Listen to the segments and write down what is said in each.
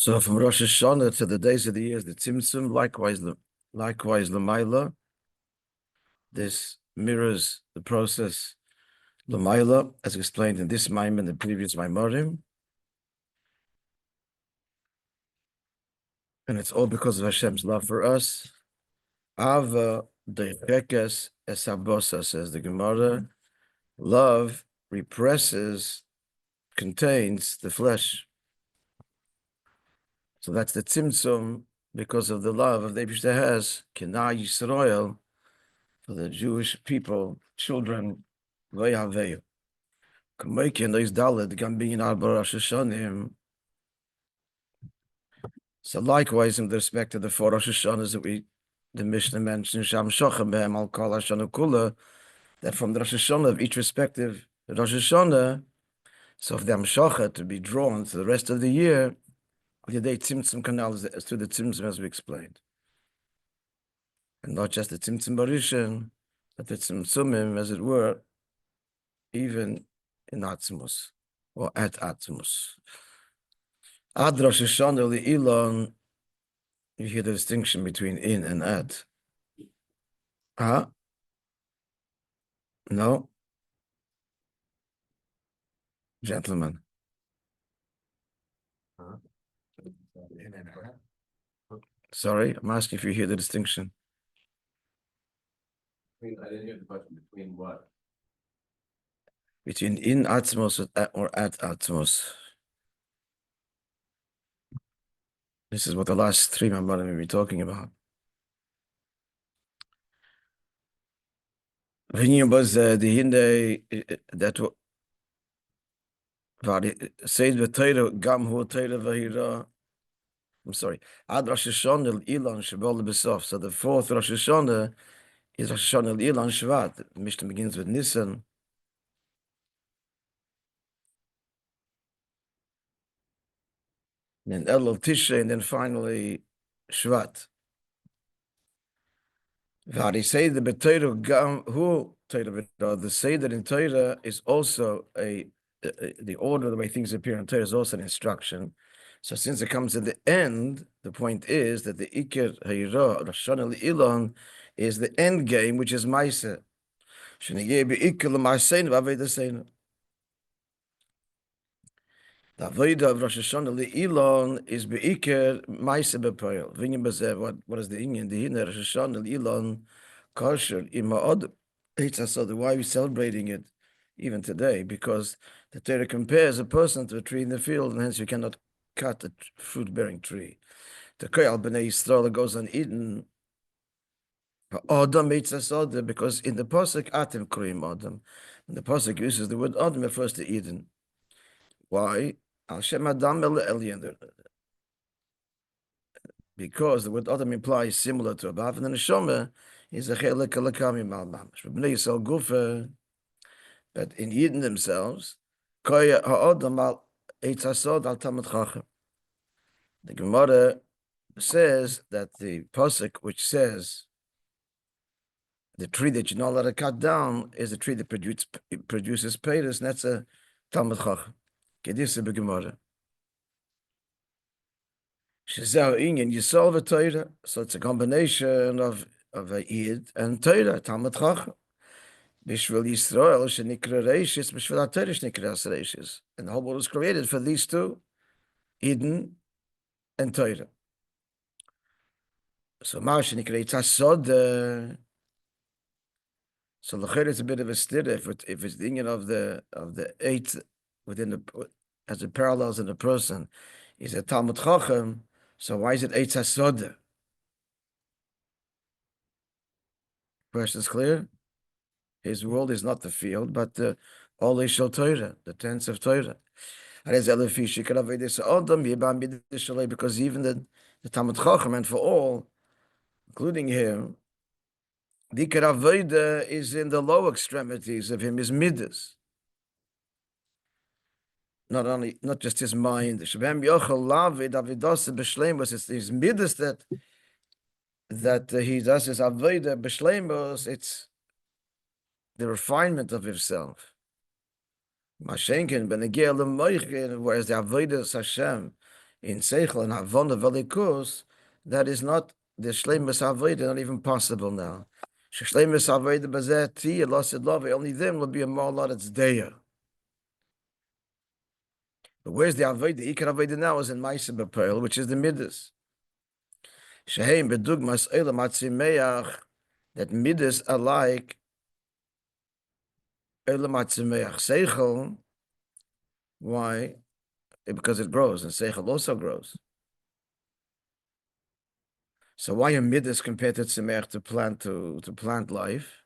So from Rosh Hashanah to the days of the years, the Tzimtzum, likewise L'mayla. This mirrors the process L'mayla, as explained in this Maim and the previous Maimorim. And it's all because of Hashem's love for us. Ava dechekes esabosa, says the Gemara. Love contains the flesh. So that's the Tzimtzum, because of the love of the Eibishter has, Kina Yisrael, for the Jewish people, children, Vayhaveyu. Kameiki and those Dalet, Gambin Arba Rosh Hashanah. So likewise, in respect to the 4 Rosh Hashanahs that the Mishnah mentions, Sham Shochem Behem Al Kol Hashanah Kula, that from the Rosh Hashanah of each respective Rosh Hashanah, so if the Amshacha to be drawn to the rest of the year, the day Tzimtzum Kanal is through the Tzimtzum as we explained. And not just the Tzimtzum Barishan, but the Tzimtzumim, as it were, even in Atzmus, or at Atzmus. Ad Rosh Hashanah Li'ilon, you hear the distinction between in and at. No? Gentlemen. Sorry, I'm asking if you hear the distinction. I didn't hear the question. Between what? Between in Atzmos or at Atzmos. This is what the last 3 Maimorim will be talking about. Vinyan was the Hinde that said the Torah Gam Hu Torah Vahira. I'm sorry. Ad Rosh Hashanah Ilan Shabbat Besof. So the 4th Rosh Hashanah is Rosh Hashanah Ilan Shvat. The Mishnah begins with Nisan. And then Elul Tishrei, and then finally Shvat. V'hari say the B'Torah Gam Hu Torah. The Seder in Torah is also the order, the way things appear in Torah is also an instruction. So since it comes at the end, the point is that the Iker Hayra Rosh Hashanah Ilan is the end game, which is Maaseh. Shenigeh be'Iker l'Maaseinu v'Avodah. The Avodah of Rosh Hashanah Ilan is be'Iker Maaseh b'Poel. V'inyan b'Zeh, what is the inyan? The Hinner Rosh Hashanah Ilan kosher ima'od. Why are we celebrating it even today? Because the Torah compares a person to a tree in the field, and hence you cannot cut a fruit-bearing tree. The Koyal B'nai Yisrael goes on Eden, Adam Eitzasoda, because in the Pasuk, Atem Kroim Adam. And the Pasuk uses the word Adam refers to Eden. Why? Al Shem Adam El Elyon. Because the word Adam implies similar to above, and the Neshama is a Chelek Alakami Mal Mamash. B'nai Yisrael Gufa, but in Eden themselves, Koya Ha'adam Al Eitzasod Al Talmud Chacham. The Gemara says that the pasuk which says the tree that you're not allowed to cut down is a tree that produces pears, and that's a Talmud Chacham. Kedisa b'Gemara. Shezeh inyan Yisrael v'Torah. So it's a combination of a Yid and Torah, Talmud Chacham. Bishvil Yisrael shenikra reishis, bishvil HaTorah shenikra reishis. And the whole world was created for these two, Eden and Torah. So Marsha nikra Yitzhasod. So l'cher is a bit of a stir if it's the union of the 8 within the as it parallels in the person is a Talmud Chacham. So why is it Yitzhasod? Question is clear. His world is not the field, but the Olei Shel Torah, the tents of Torah. Because even the Talmud Chacham, and for all, including him, the Avodah is in the low extremities of him, his midas. Not just his mind. It's his midas that he does his Avodah b'shleimus. It's the refinement of himself. Mashenkin, whereas the Avodah Hashem in Seichel and Havana Velikus, that is not the Shleimus Avodah, not even possible now. Shleimus Avodah Bazeh Ti Losid Love, only them will be a Ma'alat that's Deya. But where's the Avodah? The Ikar Avodah now is in Maisa B'Pearl, which is the Midas. Sheheim Bedugmas Elam Atzimeach, that Midas are like Elam Atzimeach Seichel. Why? Because it grows, and Seichel also grows. So why a Midas compared to Tzimeach to plant life?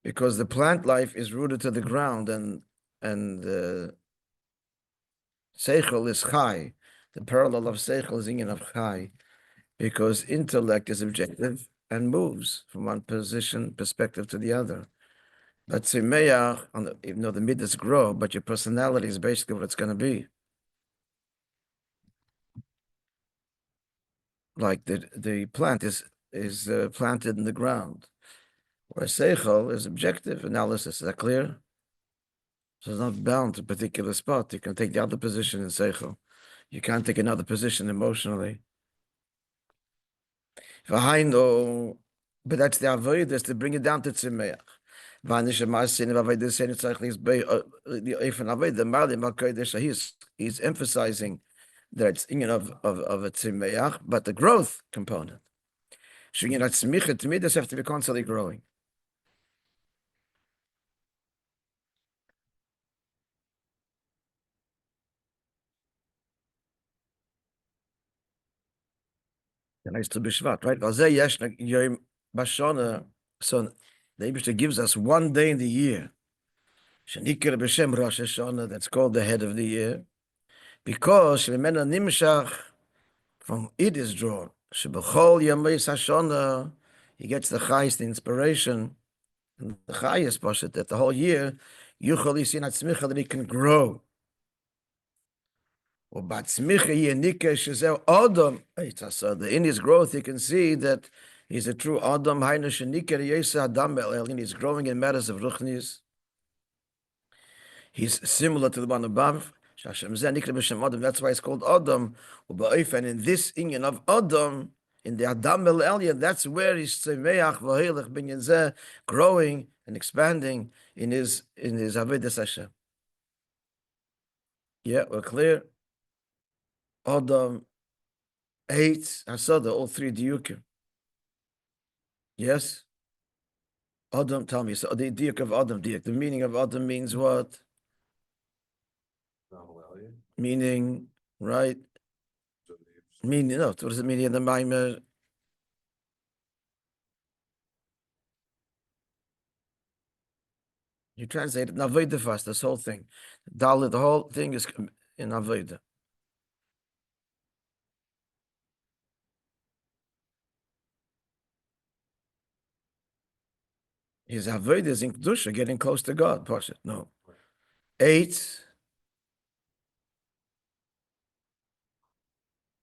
Because the plant life is rooted to the ground, and Seichel is Chai. The parallel of Seichel is Inyan of Chai, because intellect is objective and moves from one perspective to the other. But Tzimeach, even though the Midas grow, but your personality is basically what it's going to be. Like the plant is planted in the ground, where Seichel is objective analysis. Is that clear? So it's not bound to a particular spot. You can take the other position in Seichel. You can't take another position emotionally. But that's the avodah, to bring it down to Tzimeach. He's emphasizing that it's of a Tzimeach, but the growth component. Tmidas have to be constantly growing. And it's to be Shvat, right? So the Eibishter gives us one day in the year. That's called the head of the year. Because from it is drawn. He gets the highest inspiration, and the highest pashat that the whole year, that he can grow. In his growth, you can see that he's a true Adam. He's growing in matters of Ruchnis. He's similar to the one above. That's why it's called Adam. And in this inyan of Adam, in the Adam el Elya, that's where he's growing and expanding in his Avodas Hashem. Yeah, we're clear. Adam, 8, Hasada, all 3 diukim. Yes? Adam, tell me. So the diuk of Adam, the meaning of Adam means what? Meaning, right? Meaning, no, what does it mean in the Maimer? You translate it in Avodah fast, this whole thing. Dalit, the whole thing is in Avodah. His Avodah is in Kedusha, getting close to God. Pashat, no. 8.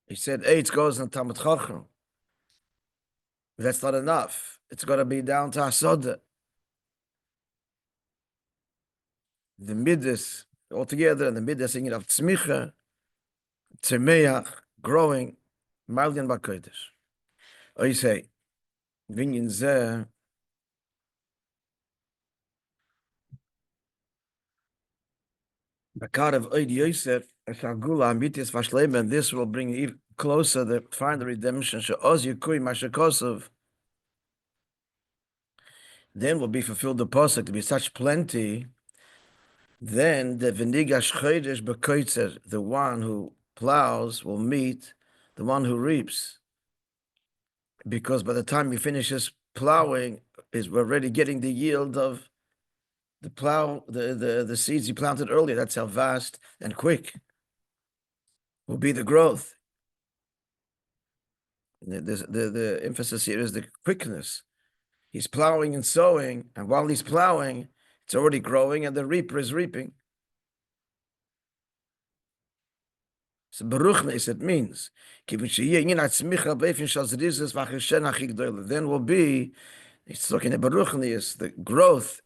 He said 8 goes in Talmud Chacham. That's not enough. It's got to be down to Hasoda. The Midas altogether, and the Midas singing of Tzmicha, Tzemeach, growing, Malgan Bakodesh. I say, Vinyan Zeh, Bakar of Oid Yosef, Shagula, Amitis Vashlema, and this will bring you closer the final redemption. Sha'oz Yukui Mashakosov. Then will be fulfilled the pasuk to be such plenty. Then the Venigash Chodesh Bekoitzer, the one who plows, will meet the one who reaps. Because by the time he finishes plowing, we're already getting the yield of the plow, the seeds he planted earlier. That's how vast and quick will be the growth. The emphasis here is the quickness. He's plowing and sowing, and while he's plowing, it's already growing, and the reaper is reaping. So Baruchnes, it means then will be, it's looking at Baruchnes, the growth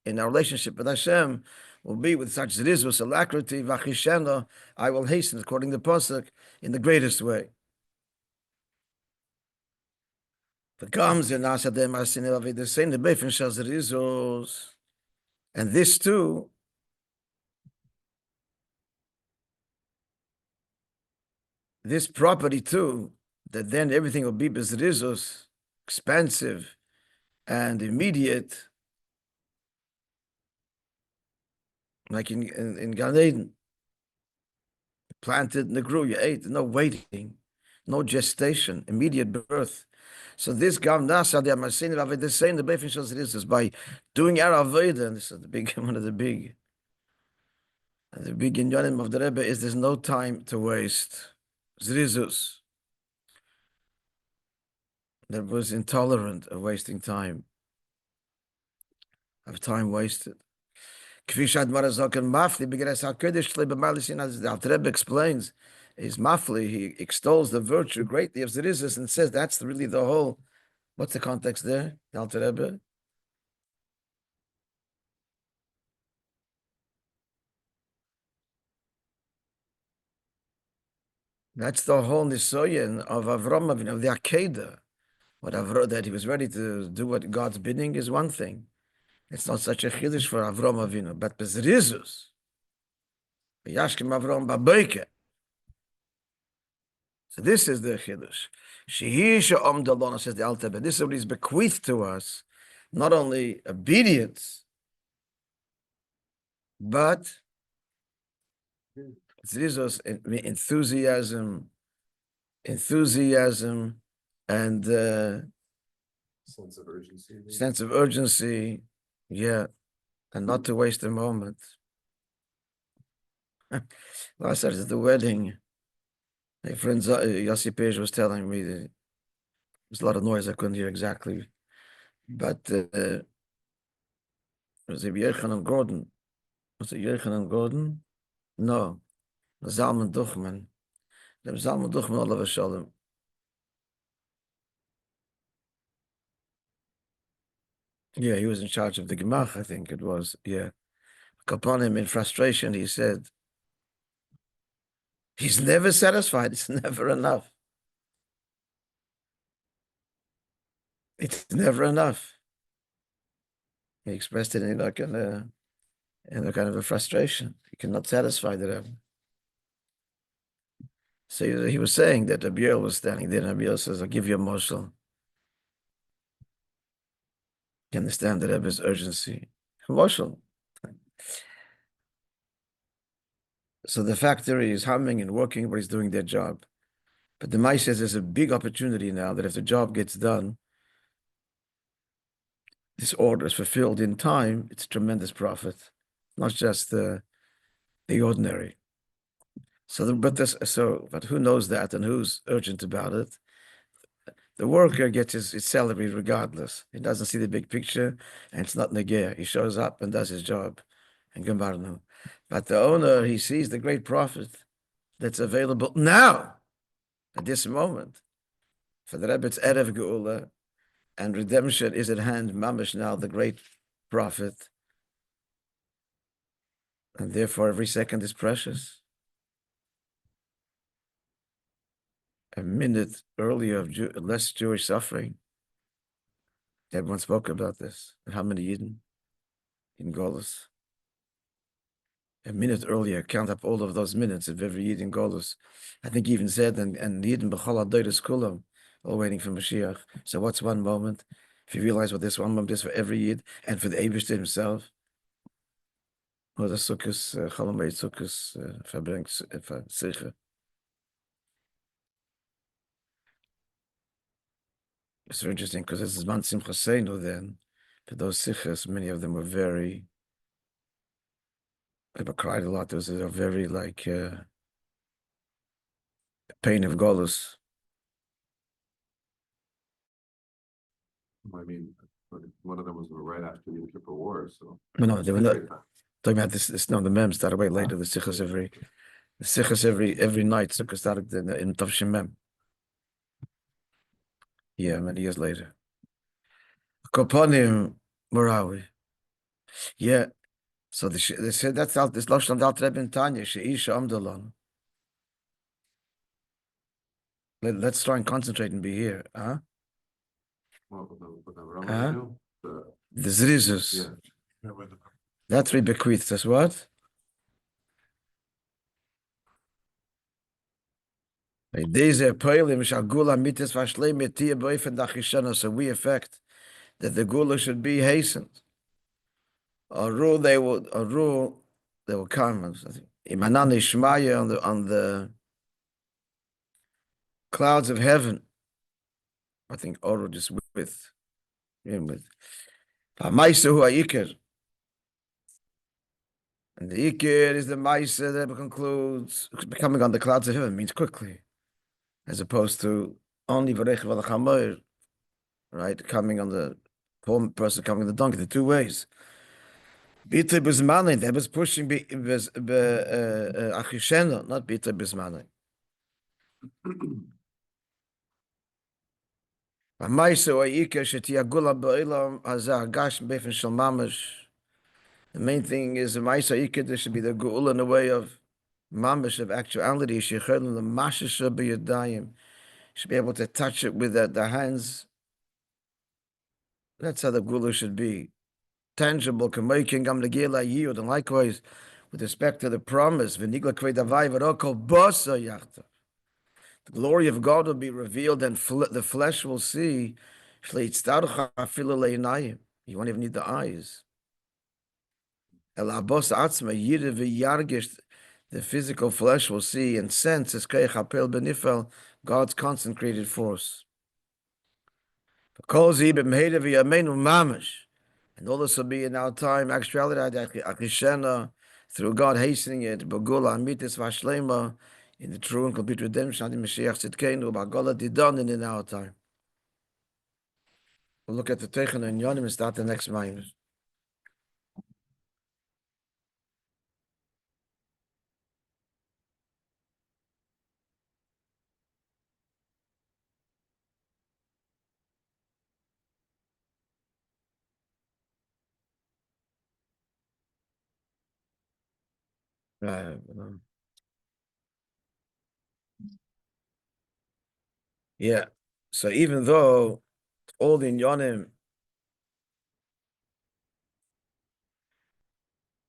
in our relationship with Hashem will be with such zrizus, alacrity, vachishena, I will hasten, according to Pasuk, in the greatest way. And this too, this property too, that then everything will be bezrizus, expansive and immediate, like in Gan Eden. Planted and it grew, you ate, no waiting, no gestation, immediate birth. So this Gav Nasa, the Amasin of the same, the Befin Shos is by doing our Aveda, and this is the big one of the big inyanim of the Rebbe is there's no time to waste. Zrizus. That was intolerant of wasting time. Of time wasted. Kvishad Marazok and Mafli, because HaKadosh Shleibamalisin, as the Alter Rebbe explains, is Mafli, he extols the virtue greatly of Zrizus and says that's really the whole. What's the context there, the Alter Rebbe? That's the whole nisoyan of Avram Avinu, of the Akedah. What Avram, that he was ready to do what God's bidding is one thing. It's not such a chiddush for Avram Avinu, but Bezrizus, Yashkim Avram Babeike. So this is the chiddush. Shehi she'om dalona, says the Alter Rebbe. This is what is bequeathed to us, not only obedience, but Zrizus, enthusiasm, and sense of urgency, yeah, and not to waste a moment. Last night at the wedding, my friend Yossi Page was telling me that there was a lot of noise I couldn't hear exactly, but it was a Yochanan Gordon. Was it Yochanan Gordon? No, Zalman Duchman. The Zalman Duchman Olav Shalom. Yeah, he was in charge of the Gemach, I think it was. Yeah. Upon him in frustration, he said, he's never satisfied. It's never enough. It's never enough. He expressed it in a kind of a frustration. He cannot satisfy the Rebbe. So he was saying that Rabbi was standing there, and Rabbi says, I'll give you a moshel. You understand the Rebbe's urgency. Moshel. So the factory is humming and working, everybody's doing their job. But the Moishe says there's a big opportunity now that if the job gets done, this order is fulfilled in time, it's tremendous profit, not just the ordinary. But who knows that and who's urgent about it? The worker gets his salary regardless. He doesn't see the big picture, and it's not negaya. He shows up and does his job, and Gembarnu. But the owner, he sees the great profit that's available now, at this moment. For the Rebbe, it's Erev Geula, and redemption is at hand, mamash now, the great profit. And therefore, every second is precious. A minute earlier of less Jewish suffering. Everyone spoke about this. And how many Yidden in Golus? A minute earlier, count up all of those minutes of every Yid in Golus. I think he even said, and Yidden B'chol HaDoros Kulam, all waiting for Mashiach. So what's one moment? If you realize what this one moment is for every Yid and for the Eibishter himself, or the Sukkos, Chalomei Sukkos, Sicha. It's so interesting because this is Man Simcha Seinu then, for those Sichas, many of them were very, I cried a lot. There was a very pain of Golus. I mean, one of them was right after the Yom Kippur War, so. No, they were not talking about this. No, the Mem started way later. The Sichas every night. Sukkah started in Tovshim Mem. Yeah, many years later. Koponim Morawi. Yeah, So they said that's out this Lashon Dal Rebbe in Tanya, Sheisha Amdalon. Let's try and concentrate and be here. Huh? Well, what the Rabbi Huh? do? The Zrizus. Yeah. That's we bequeath. That's what? These are Poilim Shagula Mitis Vashle Metia Boyfen Dachishana. So we affect that the Gula should be hastened. A rule they will come. Imanan Ishmaya on the clouds of heaven. I think Oro just with him with. Maisahu Aikir. And the Ikir is the Maisa that concludes becoming on the clouds of heaven means quickly, as opposed to only Varech Valachamoir, right? Coming on the poor person coming on the donkey, the two ways. Bita Bismane, that was pushing Achishena, not Bita Bismane. Maisa or Ikir Shetiagula Ba'ilam Hazar Gash Befen Shalmamash. The main thing is the Maisa Ikir, there should be the Gula in the way of mamish of actuality. Shechel the mashisha b'yadayim. Should be able to touch it with the hands. That's how the gula should be tangible. K'moikin gam legila yiyud, and likewise with respect to the promise, v'nigla kvedavai v'rokol bosa yachta. The glory of God will be revealed, and the flesh will see. Shleitztarcha afilu le'inayim. You won't even need the eyes. El abos atzma yirav v'yargish. The physical flesh will see and sense as keich hapel benifel, God's consecrated force. And all this will be in our time, actuality, through God hastening it, in the true and complete redemption, in our time. We'll look at the Teichen and Yonim and start the next Maamar. Yeah. So even though all the Yonim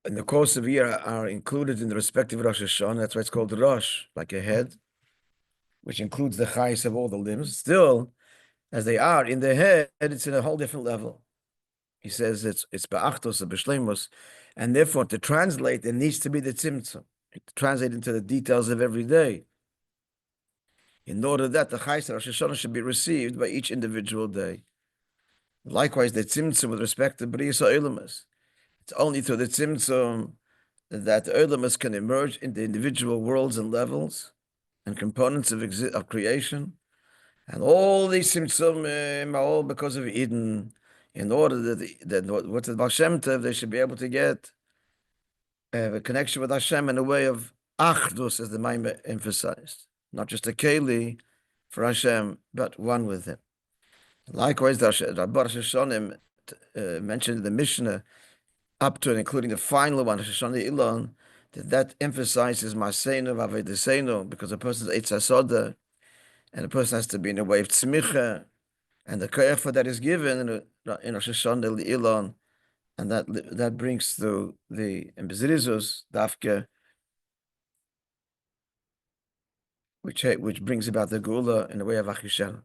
in the course of a year are included in the respective Rosh Hashanah, that's why it's called Rosh, like a head, which includes the chayes of all the limbs. Still, as they are in the head, it's in a whole different level. He says it's ba'achtos, b'shleimus, and therefore to translate, there needs to be the tzimtzum, to translate into the details of every day, in order that the chayes of Rosh Hashanah should be received by each individual day. Likewise, the tzimtzum with respect to B'riyas HaOlamas. It's only through the tzimtzum that the Olamas can emerge into individual worlds and levels and components of creation. And all these tzimtzum are all because of Eden, in order that what's the Baal Shem Tov, they should be able to get a connection with Hashem in a way of achdus, as the Maamar emphasized. Not just a keli for Hashem, but one with Him. Likewise, the Rabbi Hashonim mentioned in the Mishnah, up to and including the final one, Shoshana Ilon, that emphasizes Maseinu Vavedeseinu, because a person's Eitz HaSoda, and a person has to be in a way of tzmicha, and the koyach that is given in Shoshana Ilon, and that brings through the Bezirizus Dafke, which brings about the Gula in the way of Achishan.